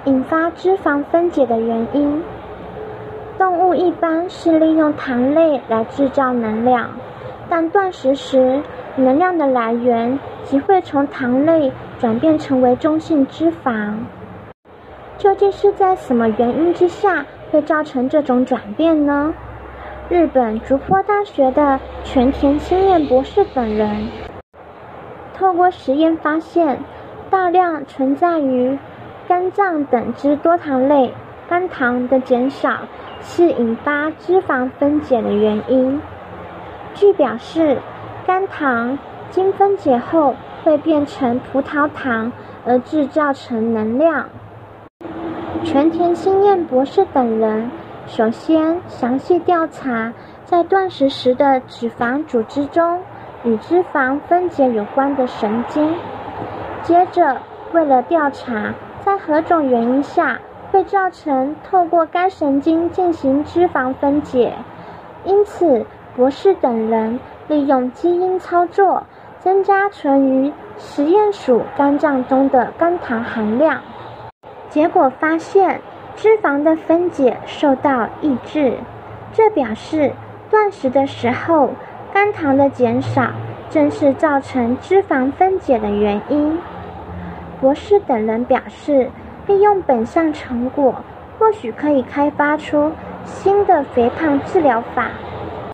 引发脂肪分解的原因。动物一般是利用糖类来制造能量，但断食时，能量的来源即会从糖类转变成为中性脂肪。究竟是在什么原因之下会造成这种转变呢？日本筑波大学的全田清彦博士等人透过实验发现，大量存在于肝脏等之多糖类肝糖的减少是引发脂肪分解的原因。据表示，肝糖经分解后会变成葡萄糖而制造成能量。全田清彦博士等人首先详细调查在断食时的脂肪组织中与脂肪分解有关的神经，接着为了调查在何种原因下会造成透过该神经进行脂肪分解，因此博士等人利用基因操作增加存于实验鼠肝脏中的肝糖含量，结果发现脂肪的分解受到抑制，这表示断食的时候肝糖的减少正是造成脂肪分解的原因。博士等人表示，利用本项成果或许可以开发出新的肥胖治疗法